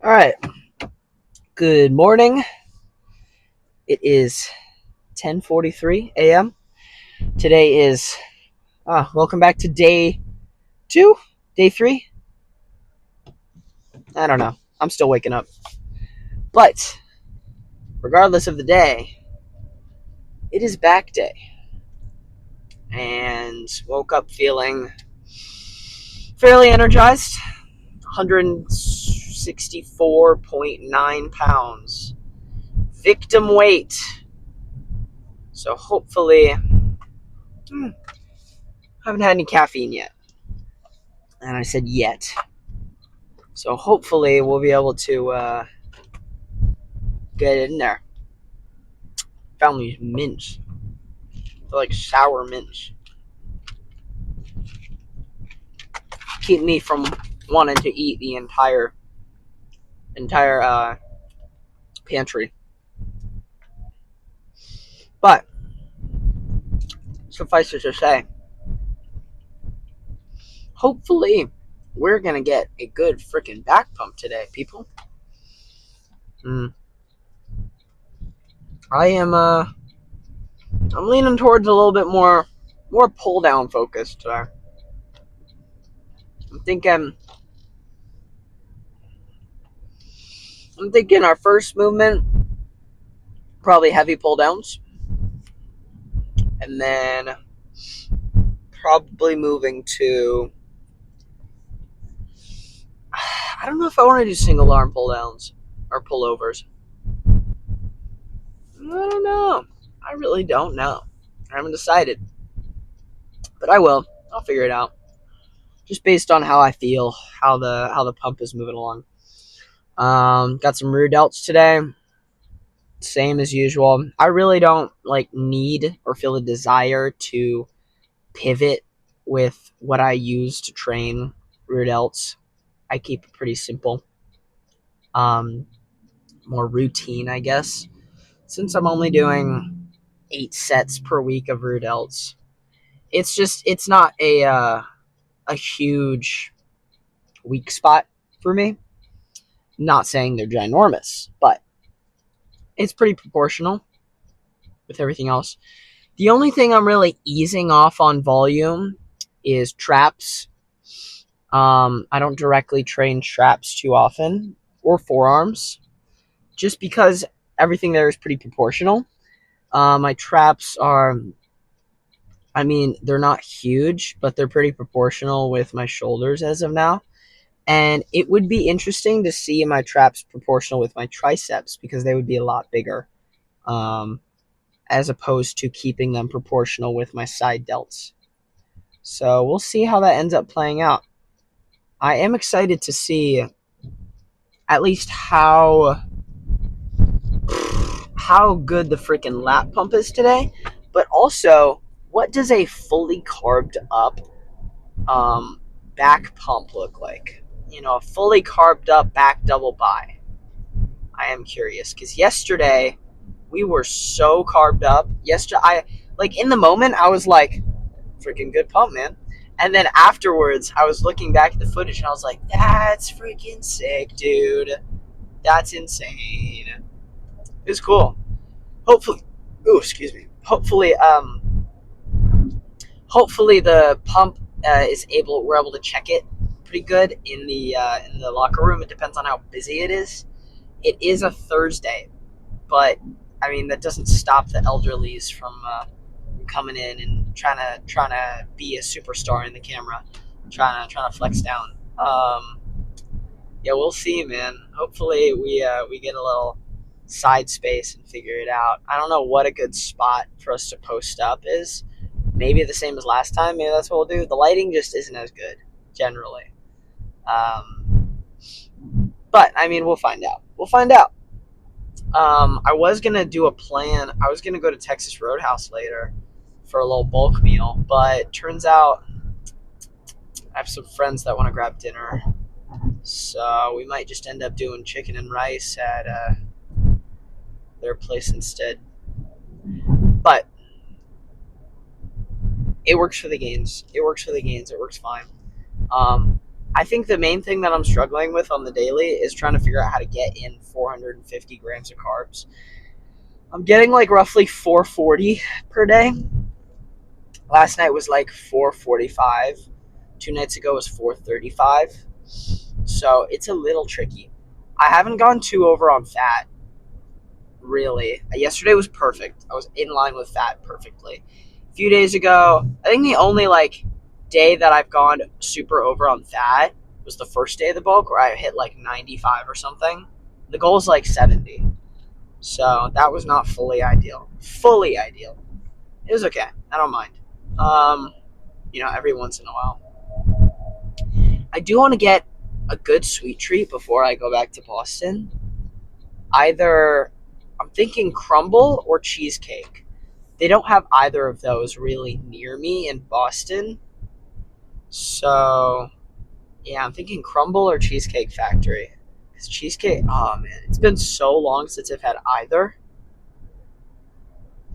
All right. Good morning. It is 10:43 a.m. Today is welcome back to day 2, day 3. I don't know. I'm still waking up. But regardless of the day, it is back day. And woke up feeling fairly energized. 164.9 pounds. Victim weight. So hopefully haven't had any caffeine yet. And I said yet. So hopefully we'll be able to get it in there. Found these mints. They're like sour mints. Keep me from wanting to eat the entire pantry. But suffice it to say, hopefully we're gonna get a good freaking back pump today, people. I am I'm leaning towards a little bit more pull down focus today. I'm thinking I'm thinking our first movement probably heavy pull downs, and then probably moving to I don't know if I want to do single arm pull downs or pullovers. I don't know. I really don't know. I haven't decided, but I will. I'll figure it out. Just based on how I feel, how the pump is moving along. Got some rear delts today. Same as usual. I really don't need or feel a desire to pivot with what I use to train rear delts. I keep it pretty simple. More routine, I guess. Since I'm only doing 8 sets per week of rear delts, it's not a huge weak spot for me. Not saying they're ginormous, but it's pretty proportional with everything else. The only thing I'm really easing off on volume is traps. I don't directly train traps too often, or forearms, just because everything there is pretty proportional. My traps are, I mean, they're not huge, but they're pretty proportional with my shoulders as of now. And it would be interesting to see my traps proportional with my triceps because they would be a lot bigger, um, as opposed to keeping them proportional with my side delts. So we'll see how that ends up playing out. I am excited to see at least how good the freaking lat pump is today, but also what does a fully carbed up um, back pump look like? A fully carbed up back double bi. I am curious because yesterday we were so carbed up. Yesterday, in the moment I was like, freaking good pump, man. And then afterwards, I was looking back at the footage and I was like, that's freaking sick, dude. That's insane. It was cool. Hopefully, oh, excuse me. Hopefully the pump we're able to check it pretty good in the locker room. It depends on how busy it is. It is a Thursday, but I mean that doesn't stop the elderlies from coming in and trying to be a superstar in the camera, trying to flex down. Yeah, we'll see, man. Hopefully we get a little side space and figure it out. I don't know what a good spot for us to post up is. Maybe the same as last time. Maybe that's what we'll do. The lighting just isn't as good generally. But I mean, we'll find out. We'll find out. I was gonna do a plan. I was gonna go to Texas Roadhouse later for a little bulk meal, but turns out I have some friends that want to grab dinner, so we might just end up doing chicken and rice at their place instead. But it works for the gains. It works for the gains. It works fine. I think the main thing that I'm struggling with on the daily is trying to figure out how to get in 450 grams of carbs. I'm getting like roughly 440 per day. Last night was like 445. 2 nights ago was 435. So it's a little tricky. I haven't gone too over on fat, really. Yesterday was perfect. I was in line with fat perfectly. A few days ago, I think the only like day that I've gone super over on fat was the first day of the bulk where I hit like 95 or something. The goal is like 70. So that was not fully ideal. Fully ideal. It was okay. I don't mind. Um, every once in a while. I do want to get a good sweet treat before I go back to Boston. Either I'm thinking crumble or cheesecake. They don't have either of those really near me in Boston. So, yeah, I'm thinking crumble or cheesecake factory. Because cheesecake, oh man, it's been so long since I've had either.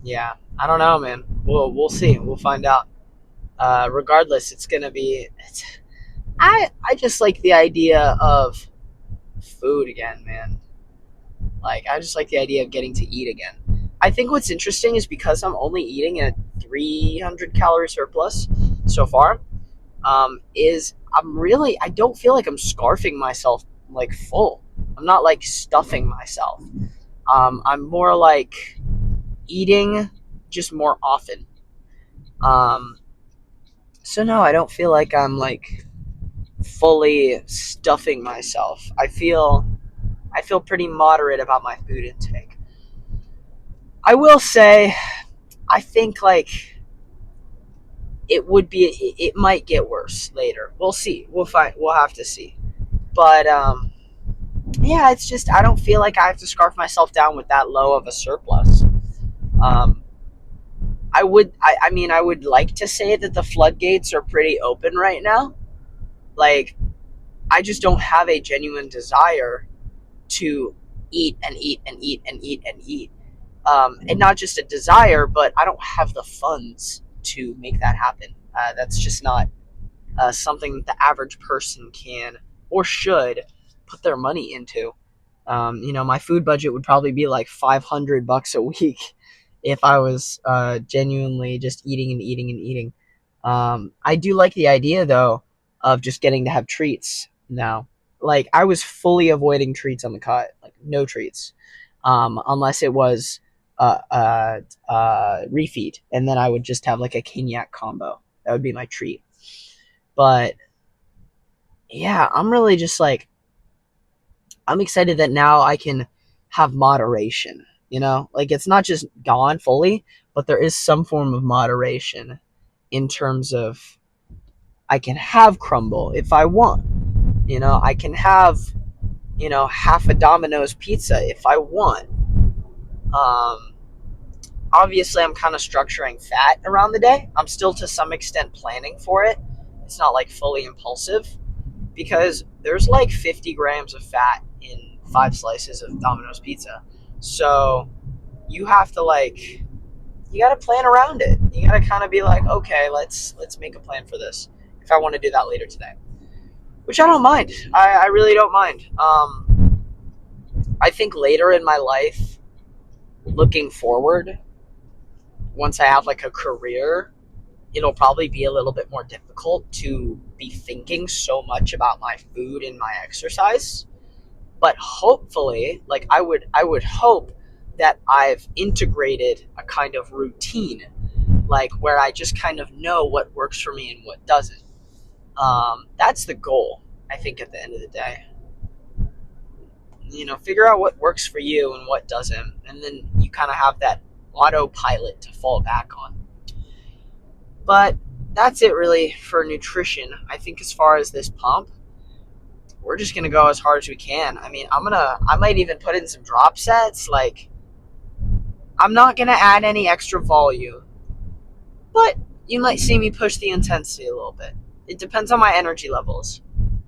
Yeah, I don't know, man. We'll see. We'll find out. Regardless, it's gonna be. I just like the idea of food again, man. Like I just like the idea of getting to eat again. I think what's interesting is because I'm only eating a 300 calorie surplus so far. Is I don't feel like I'm scarfing myself like full. I'm not like stuffing myself. I'm more like eating just more often. Um, so no, I don't feel like I'm like fully stuffing myself. I feel pretty moderate about my food intake. I will say, I think like it might get worse later. We'll see. We'll have to see. But yeah, it's just I don't feel like I have to scarf myself down with that low of a surplus. Um, I would like to say that the floodgates are pretty open right now. Like, I just don't have a genuine desire to eat and eat and eat and eat and eat. And not just a desire, but I don't have the funds to make that happen. That's just not something the average person can or should put their money into. My food budget would probably be like $500 a week if I was genuinely just eating and eating and eating. I do like the idea though of just getting to have treats now. Like I was fully avoiding treats on the cut, like no treats, unless it was refeed, and then I would just have like a cognac combo. That would be my treat. But yeah, I'm really just like I'm excited that now I can have moderation. Like it's not just gone fully, but there is some form of moderation in terms of I can have crumble if I want. I can have half a Domino's pizza if I want. Um, Obviously, I'm kind of structuring fat around the day. I'm still to some extent planning for it. It's not like fully impulsive because there's like 50 grams of fat in 5 slices of Domino's pizza. So you have to you got to plan around it. You got to kind of be like, okay, let's make a plan for this. If I want to do that later today, which I don't mind. I really don't mind. I think later in my life, looking forward, once I have like a career, it'll probably be a little bit more difficult to be thinking so much about my food and my exercise. But hopefully, like I would hope that I've integrated a kind of routine, like where I just kind of know what works for me and what doesn't. That's the goal, I think, at the end of the day. Figure out what works for you and what doesn't, and then you kind of have that autopilot to fall back on. But that's it really for nutrition. I think as far as this pump, we're just gonna go as hard as we can. I mean, I might even put in some drop sets. Like, I'm not gonna add any extra volume, but you might see me push the intensity a little bit. It depends on my energy levels,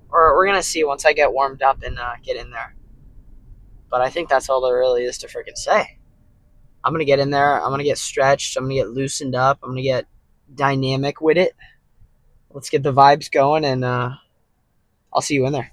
or we're gonna see once I get warmed up and get in there. But I think that's all there really is to freaking say. I'm gonna get in there. I'm gonna get stretched. I'm gonna get loosened up. I'm gonna get dynamic with it. Let's get the vibes going and I'll see you in there.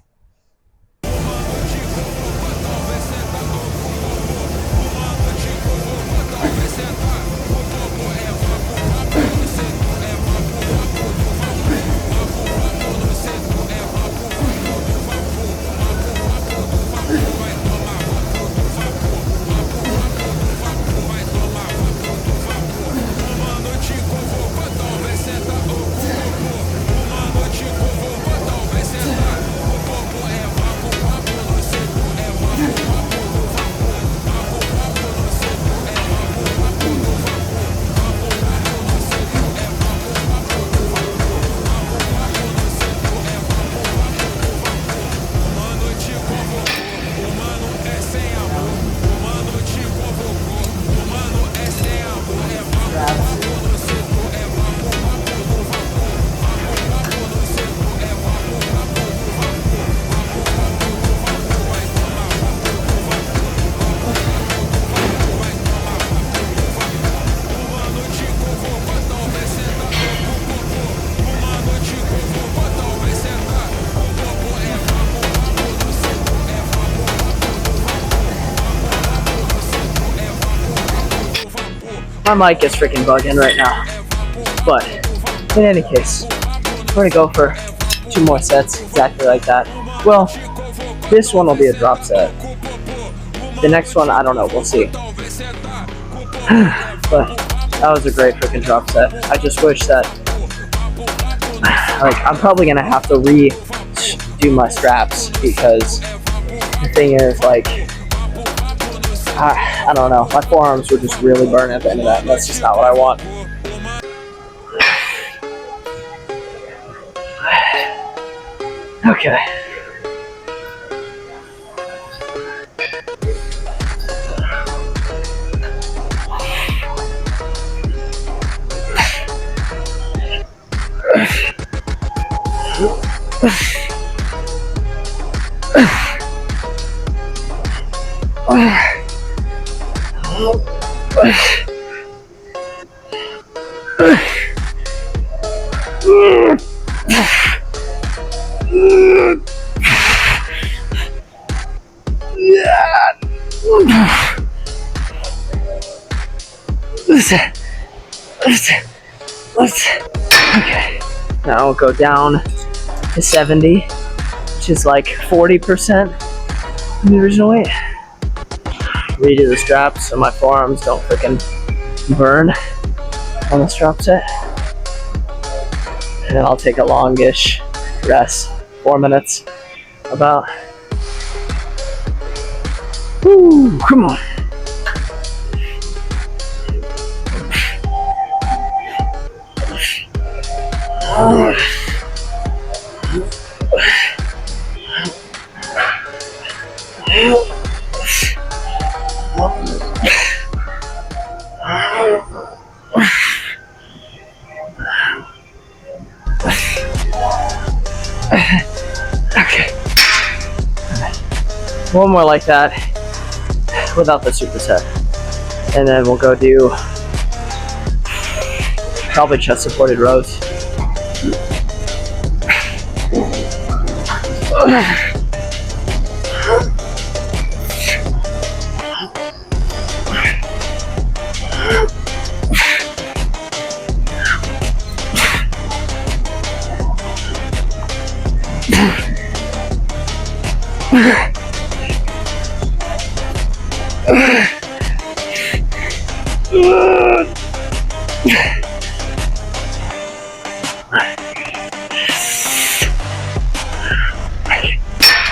My mic is freaking bugging right now. But in any case, we're gonna go for 2 more sets exactly like that. Well, this one will be a drop set. The next one, I don't know, we'll see. But that was a great freaking drop set. I just wish that, like, I'm probably gonna have to redo my straps because the thing is, like, I don't know, my forearms would just really burn at the end of that, and that's just not what I want. Okay. Okay. Now we'll go down to 70, which is like 40% from the original weight. Redo the straps so my forearms don't freaking burn on the strap set. And then I'll take a longish rest, 4 minutes about. Woo, come on. Okay. One more like that without the superset. And then we'll go do probably chest supported rows.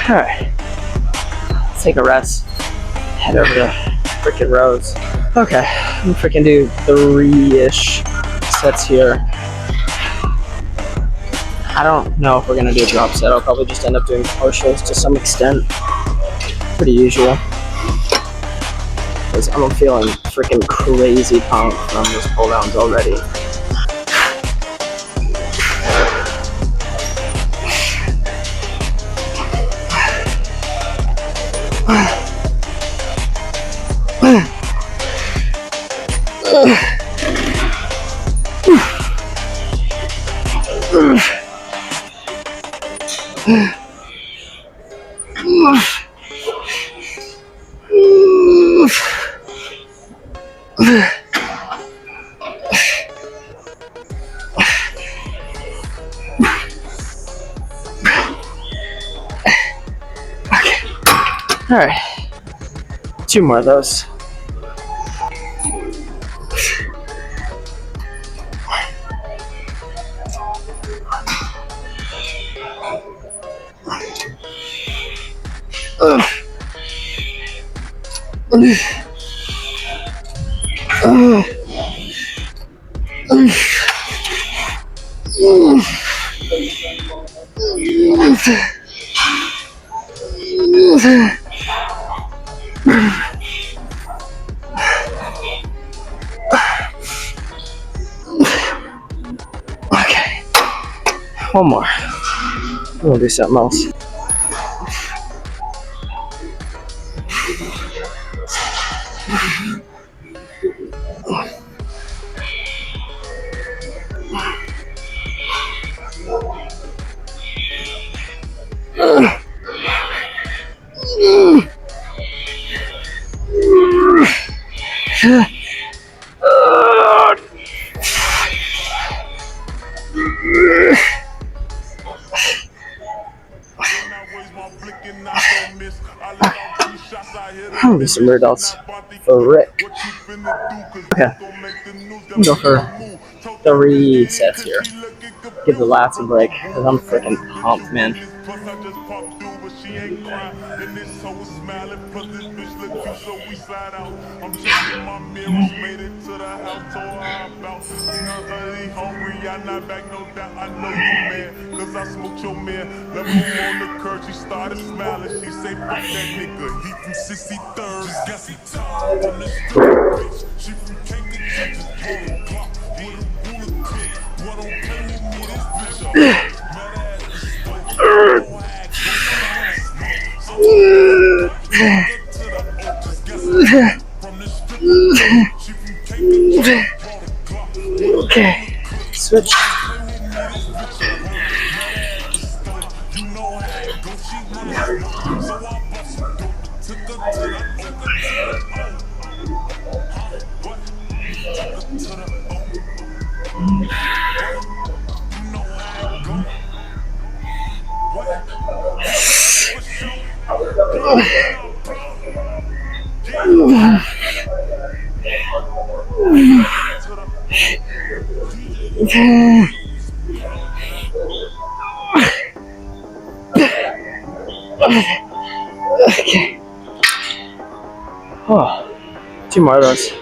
Alright, let's take a rest, head over to freaking rows. Okay, I'm freaking do 3-ish sets here. I don't know if we're gonna do a drop set. I'll probably just end up doing partials to some extent. Pretty usual. Because I'm feeling freaking crazy pumped from these pull downs already. Alright. 2 more of those. Okay. One more. We'll do something else. I'm gonna do some rear delts for Rick. Okay. I'm gonna go for 3 sets here. Give the lats a break, because I'm freaking pumped, man. I smoked your man, left him on the curb, she started smiling, she say fuck that nigga, he from 63rd, she got some time from the street, bitch, she from Kankakee, just pull the clock, with a bullet clip, what don't play with me, this bitch up, mad at the store, no act, so to the oak, just got some time from the street, she from Kankakee, pull the clock, Okay. Switch. Okay. Oh, 2 more of those.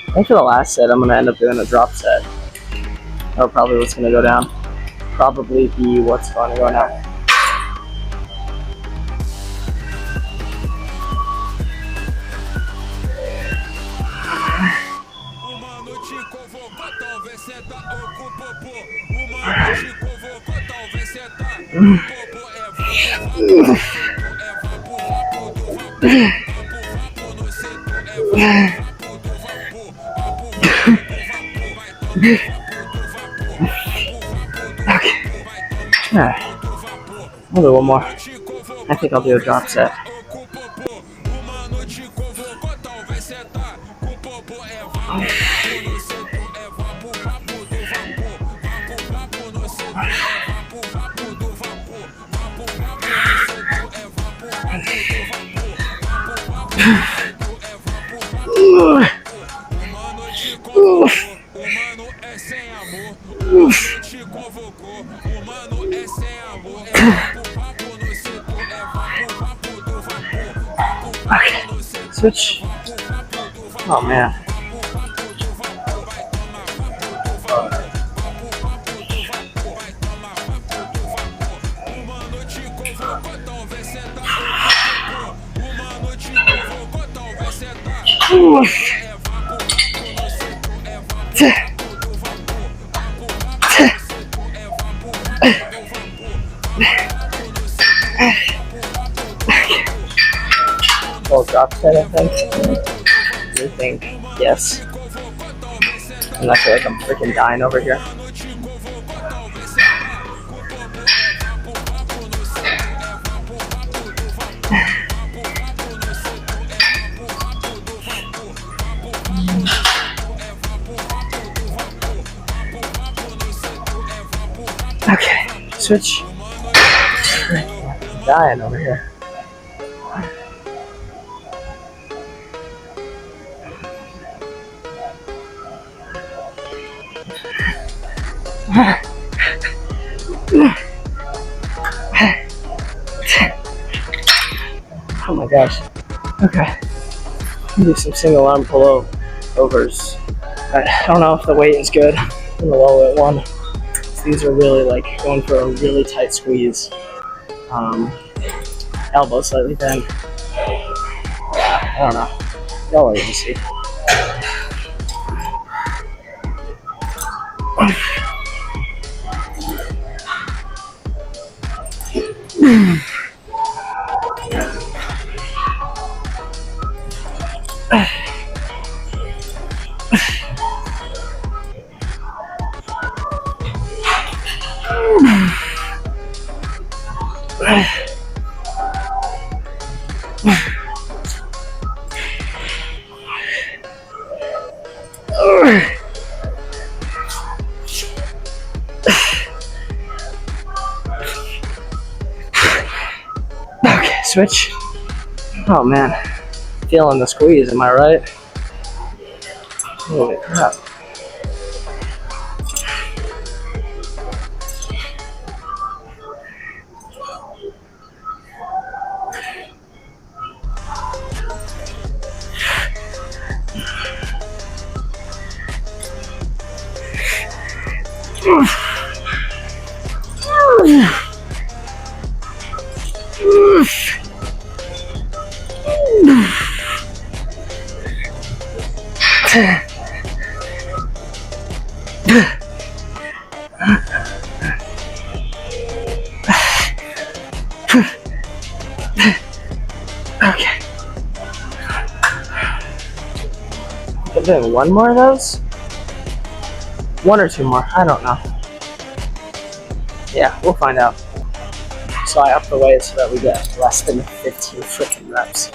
I think for the last set, I'm gonna end up doing a drop set. Or probably what's gonna go down. Probably be what's gonna go now. Alright. I'll do one more. I think I'll do a drop set. Okay, switch. Oh man. drop set, I think. I think, yes. And I feel like I'm freaking dying over here. Okay, switch. I'm dying over here. Oh my gosh. Okay. Do some single arm pullovers. I don't know if the weight is good in the low weight one. These are really like going for a really tight squeeze. Elbow slightly bent. I don't know. Y'all are gonna see. Okay, switch. Oh man, feeling the squeeze, am I right? Holy crap. Okay. I'm doing one more of those? One or two more, I don't know. Yeah, we'll find out. So I up the weight so that we get less than 15 freaking reps.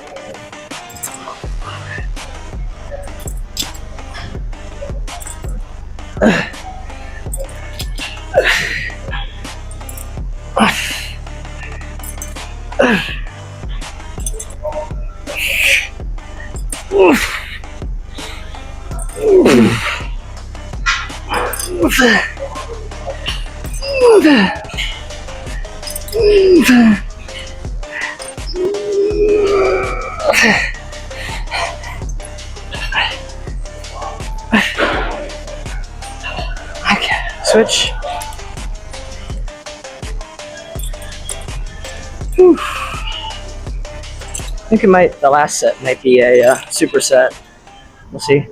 Okay, switch. Whew. I think the last set might be a superset. We'll see.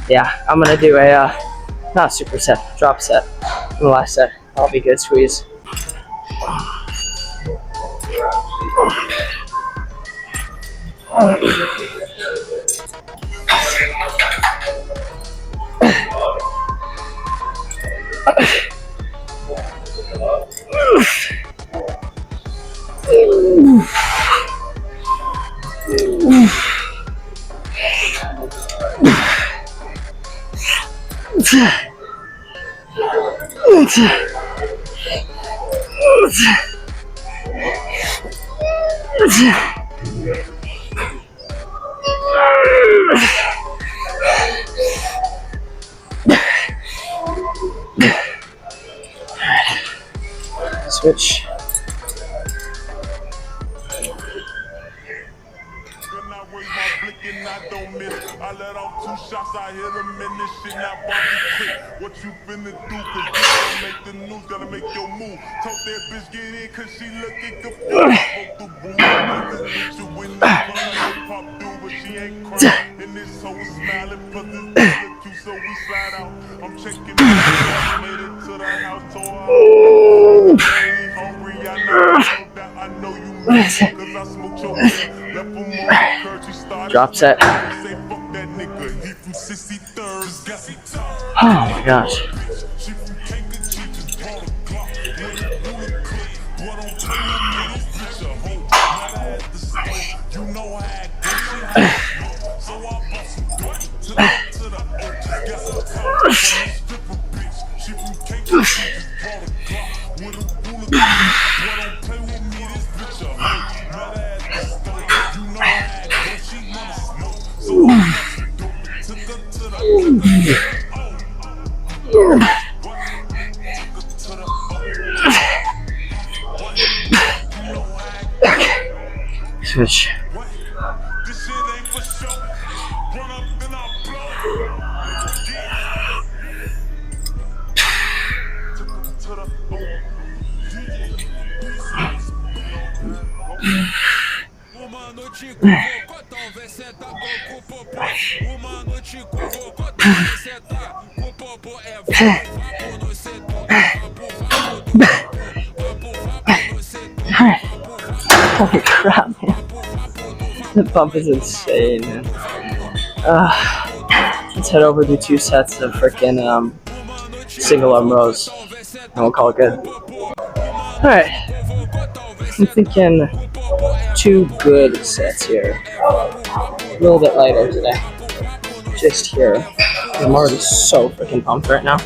Yeah, I'm gonna do a not superset, drop set in the last set. That'll be good squeeze. Switch. shit not Bobby quick. What you finna do? Cause you gotta make the news, gotta make your move. Told that bitch get in cause she looking confused. Broke the rules, cause this bitch you in the front like a pop dude, but she ain't crying. And this hoe is smiling cause this bitch look cute, so we slide out. I'm checking my house, made it to the house, told her hungry, I know you mad cause I smoked your man. Left him on the curb, she started Drop set. say fuck that nigga, he from 63rd. Just guess he tough. Oh my gosh. She from Kankakee, just bought a Glock. With a bullet clip. Boy, don't play with me, this bitch a hoe. Not at the store. You know how I go, she hot. So I bust some dope. To the oak. Guess I'm tough. From this stripper bitch. She from Kankakee, just bought a Glock. With a bullet clip. Boy, don't play with me, this bitch a hoe. Not at the store. You know how I go, she wanna smoke. So I bust some dope. Took her to the Switch. this shit ain't for show. Run up in our blood. Took her to the Uma noite com o cotão, vê sentar com o popô. Uma noite com o cotão, vê sentar com o popô. É vapo no setor, vapo no setor. Holy crap, man. The bump is insane, man. Let's head over to 2 sets of freaking single arm rows, and we'll call it good. Alright, I'm thinking 2 good sets here. A little bit lighter today. Just here. I'm already so freaking pumped right now.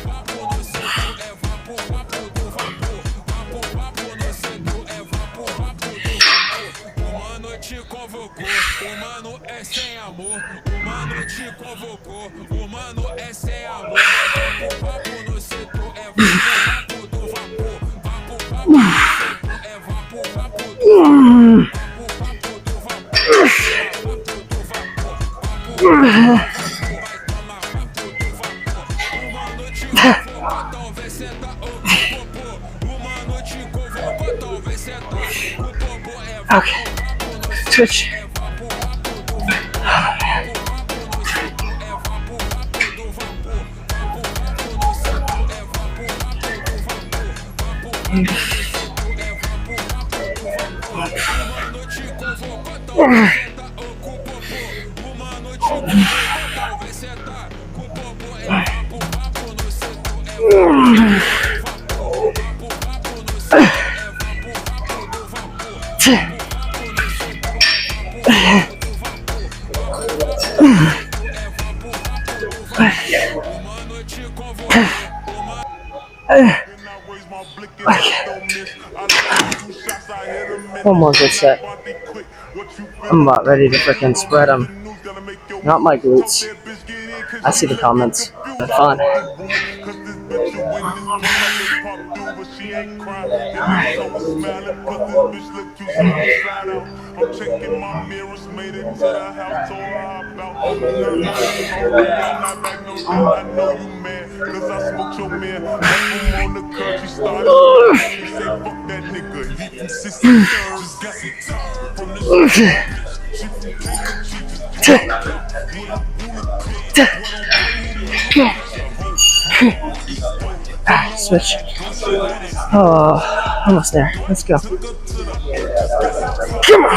Okay, switch. One more good set. I'm about ready to freaking spread them. Not my glutes. I see the comments. They're fun. I'm checking my mirrors, made it to the house, told her I'm out. I'm not back no doubt, I know you mad, cause I smoked your man. Left him on the curb, she started she say fuck that nigga, he from 63rd. Just got some time from this she from Kankakee, she just Switch. Oh, almost there. Let's go. Come on.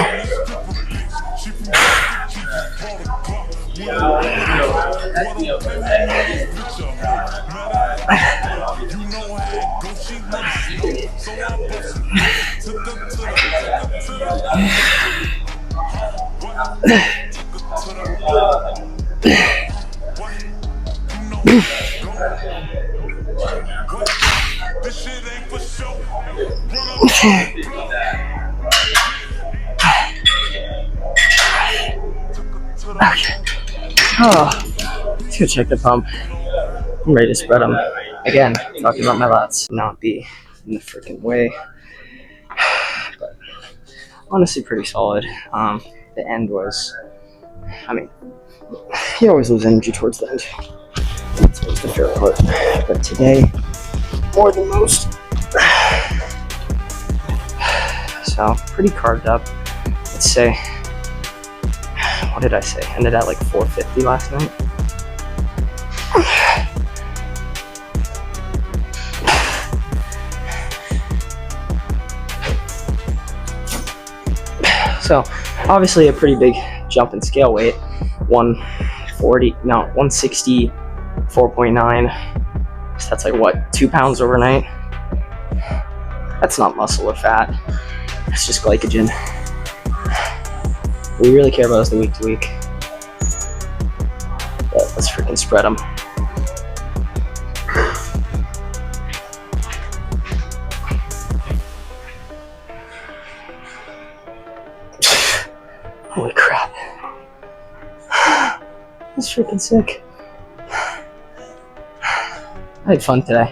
This shit ain't for show. Okay. Oh, let's go check the pump. I'm ready to spread them. Again, talking about my lats, not be in the freaking way. But honestly, pretty solid. The end was, I mean, you always lose energy towards the end. That's always the fair part. But today, more than most. So, pretty carved up. Let's say, what did I say? Ended at like 450 last night. So, obviously a pretty big jump in scale weight. 164.9. So that's like what, 2 pounds overnight? That's not muscle or fat. It's just glycogen. What we really care about is the week to week. But let's freaking spread them. Holy crap. That's freaking sick. I had fun today.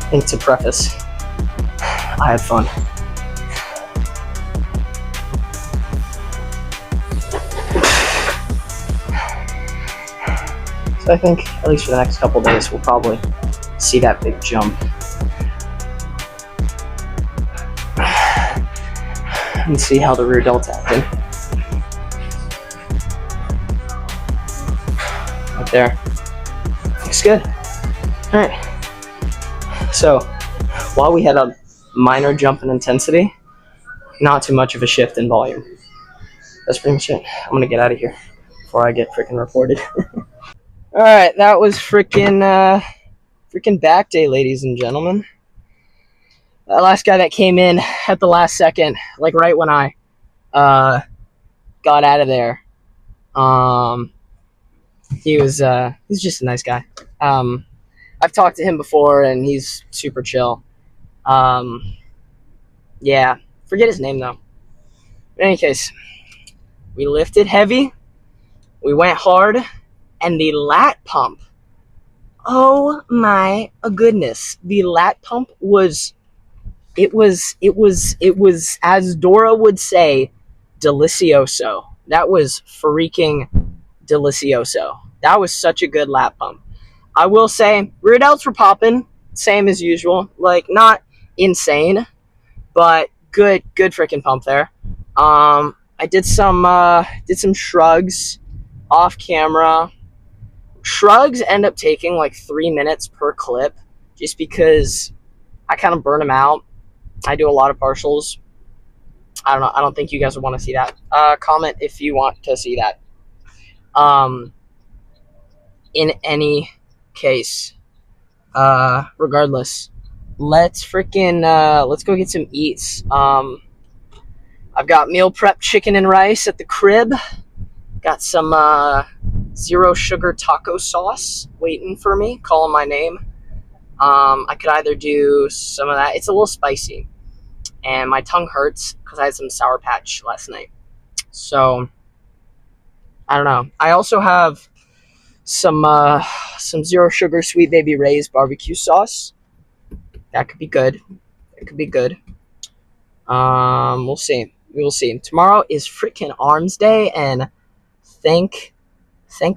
I think to preface, I had fun. So I think, at least for the next couple days, we'll probably see that big jump. And see how the rear delt's acting. Right there. Looks good. Alright. So, while we had a minor jump in intensity, not too much of a shift in volume. That's pretty much it. I'm gonna get out of here before I get freaking reported. Alright, that was freaking back day, ladies and gentlemen. That last guy that came in at the last second, like right when I got out of there, he's just a nice guy. I've talked to him before, and he's super chill. Yeah, forget his name though. In any case, we lifted heavy, we went hard, and the lat pump. Oh my goodness, the lat pump was. It was, as Dora would say, delicioso. That was freaking delicioso. That was such a good lat pump. I will say, rear delts were popping, same as usual. Like, not insane, but good freaking pump there. I did some shrugs off camera. Shrugs end up taking like 3 minutes per clip, just because I kind of burn them out. I do a lot of partials. I don't know. I don't think you guys would want to see that. Comment if you want to see that. In any case, regardless, let's go get some eats. I've got meal prep chicken and rice at the crib. Got some zero sugar taco sauce waiting for me, calling my name. I could either do some of that. It's a little spicy, and my tongue hurts because I had some Sour Patch last night. So, I don't know. I also have some zero sugar Sweet Baby Ray's barbecue sauce. That could be good. We'll see. We will see. Tomorrow is freaking Arms Day, and thank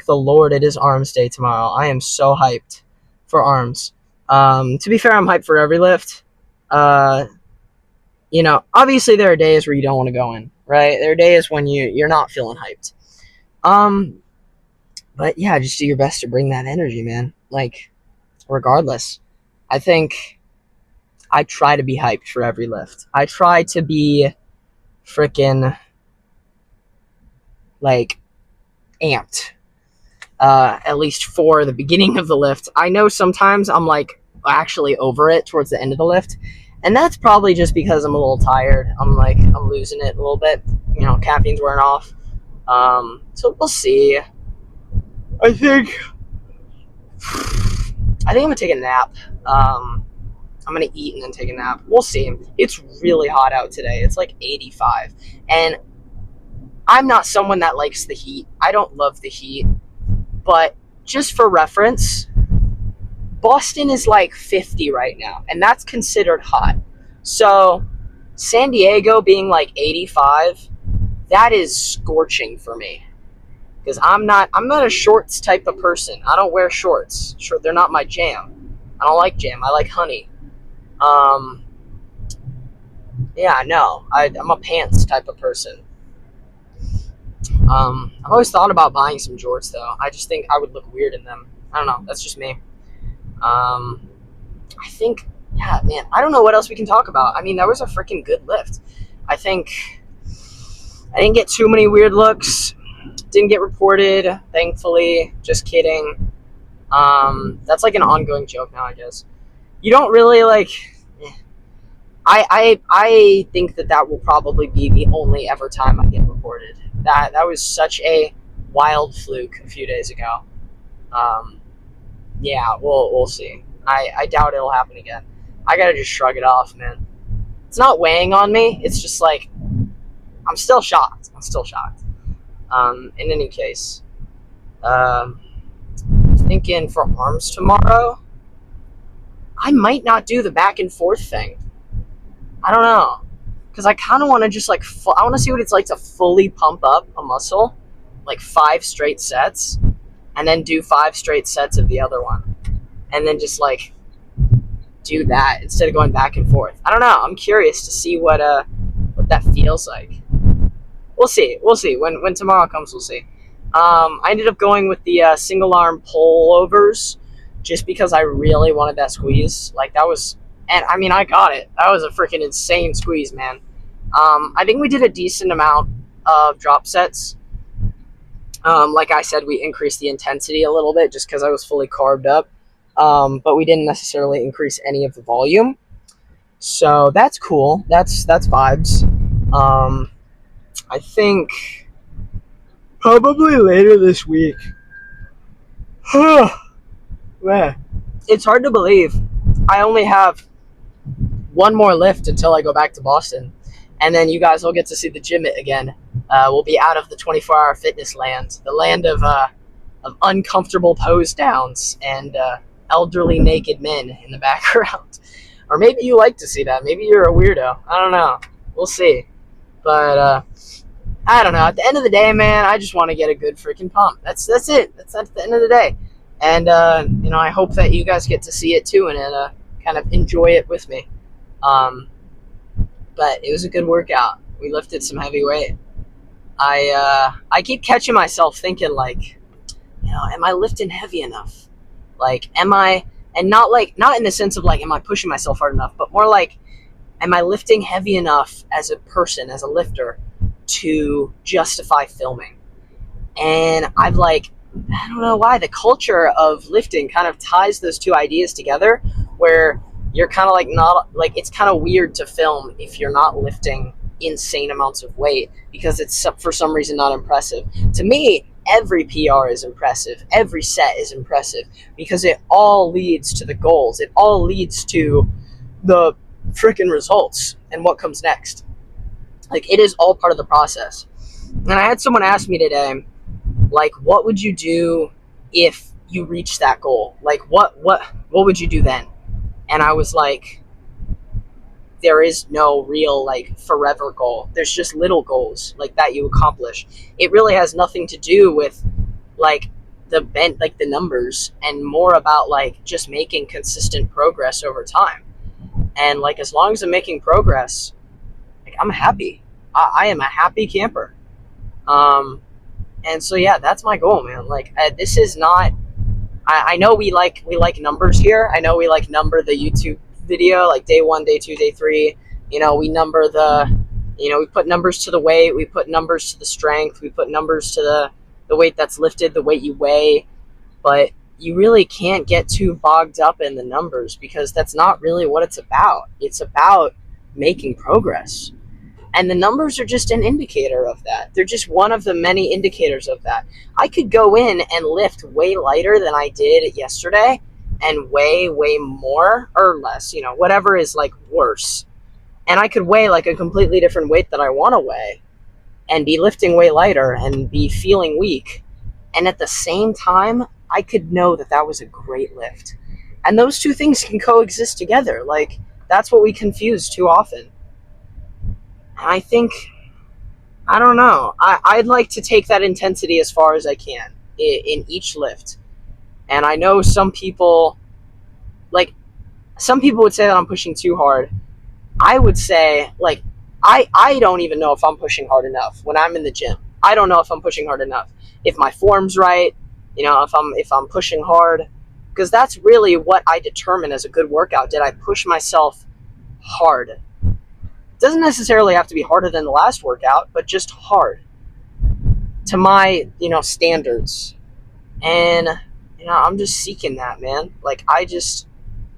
the Lord it is Arms Day tomorrow. I am so hyped for Arms. To be fair, I'm hyped for every lift. Obviously there are days where you don't want to go in, right? There are days when you're not feeling hyped. But yeah, just do your best to bring that energy, man. Like, regardless. I think I try to be hyped for every lift. I try to be freaking, like, amped. At least for the beginning of the lift. I know sometimes I'm, like, actually over it towards the end of the lift. And that's probably just because I'm a little tired. I'm losing it a little bit. Caffeine's wearing off. So we'll see. I think I'm gonna take a nap. I'm gonna eat and then take a nap. We'll see. It's really hot out today. It's like 85. And I'm not someone that likes the heat. I don't love the heat. But just for reference, Boston is like 50 right now, and that's considered hot. So San Diego being like 85, that is scorching for me. Because I'm not a shorts type of person. I don't wear shorts. They're not my jam. I don't like jam. I like honey. Um, yeah, no, I'm a pants type of person. I've always thought about buying some jorts though. I just think I would look weird in them. I don't know. That's just me. Um, I think, yeah, man. I don't know what else we can talk about. I mean, that was a freaking good lift. I think I didn't get too many weird looks. Didn't get reported, thankfully. Just kidding. That's like an ongoing joke now, I guess. You don't really like. I think that will probably be the only ever time I get reported. That was such a wild fluke a few days ago. Um, yeah, we'll see. I doubt it'll happen again. I gotta just shrug it off, man. It's not weighing on me. It's just like I'm still shocked. In any case, thinking for arms tomorrow, I might not do the back and forth thing. I don't know, because I kind of want to just like I want to see what it's like to fully pump up a muscle, like 5 straight sets, and then do 5 straight sets of the other one, and then just like do that instead of going back and forth. I don't know. I'm curious to see what that feels like. We'll see. When tomorrow comes, we'll see. I ended up going with the single arm pullovers just because I really wanted that squeeze. Like that was, and I mean I got it. That was a freaking insane squeeze, man. I think we did a decent amount of drop sets. Like I said, we increased the intensity a little bit just because I was fully carved up. But we didn't necessarily increase any of the volume. So that's cool. That's vibes. I think probably later this week. Man, it's hard to believe. I only have one more lift until I go back to Boston, and then you guys will get to see the gym again. We'll be out of the 24-hour fitness land, the land of uncomfortable pose downs and elderly naked men in the background. Or maybe you like to see that. Maybe you're a weirdo. I don't know. We'll see. But I don't know. At the end of the day, man, I just want to get a good freaking pump. That's it. That's at the end of the day. And I hope that you guys get to see it too and kind of enjoy it with me. But it was a good workout. We lifted some heavy weight. I keep catching myself thinking like, am I lifting heavy enough? Like, am I, and not in the sense of like, am I pushing myself hard enough, but more like, am I lifting heavy enough as a person, as a lifter, to justify filming? And I've I don't know why, the culture of lifting kind of ties those two ideas together, where you're kind of it's kind of weird to film if you're not lifting insane amounts of weight because it's for some reason not impressive. To me, every PR is impressive. Every set is impressive because it all leads to the goals. It all leads to the freaking results and what comes next. Like, it is all part of the process. And I had someone ask me today, like, what would you do if you reached that goal? Like, what would you do then? And I was like, there is no real forever goal. There's just little goals that you accomplish. It really has nothing to do with the numbers, and more about just making consistent progress over time. And as long as I'm making progress, I'm happy. I am a happy camper. And so yeah, that's my goal, man. This is not. I know we like numbers here. I know we number the YouTube video, day 1, day 2, day 3. We number we put numbers to the weight, we put numbers to the strength, we put numbers to the weight that's lifted, the weight you weigh. But you really can't get too bogged up in the numbers because that's not really what it's about. It's about making progress. And the numbers are just an indicator of that. They're just one of the many indicators of that. I could go in and lift way lighter than I did yesterday and weigh way more or less, whatever is worse. And I could weigh a completely different weight that I want to weigh and be lifting way lighter and be feeling weak. And at the same time, I could know that was a great lift. And those two things can coexist together. Like, that's what we confuse too often. And I think, I don't know, I'd like to take that intensity as far as I can in each lift. And I know some people, like, some people would say that I'm pushing too hard. I would say, like, I don't even know if I'm pushing hard enough when I'm in the gym. I don't know if I'm pushing hard enough. If my form's right, if I'm pushing hard, because that's really what I determine as a good workout. Did I push myself hard? It doesn't necessarily have to be harder than the last workout, but just hard to my, standards. And I'm just seeking that, man. Like, I just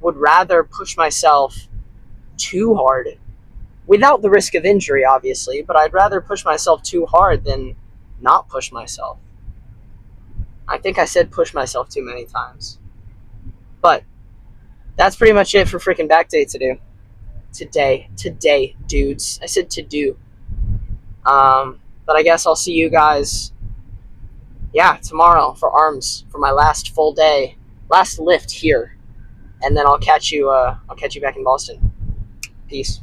would rather push myself too hard without the risk of injury, obviously, but I'd rather push myself too hard than not push myself. I think I said push myself too many times. But that's pretty much it for freaking back day to do. Today, dudes. I said to do. But I guess I'll see you guys, tomorrow for arms for my last full day, last lift here, and then I'll catch you back in Boston. Peace.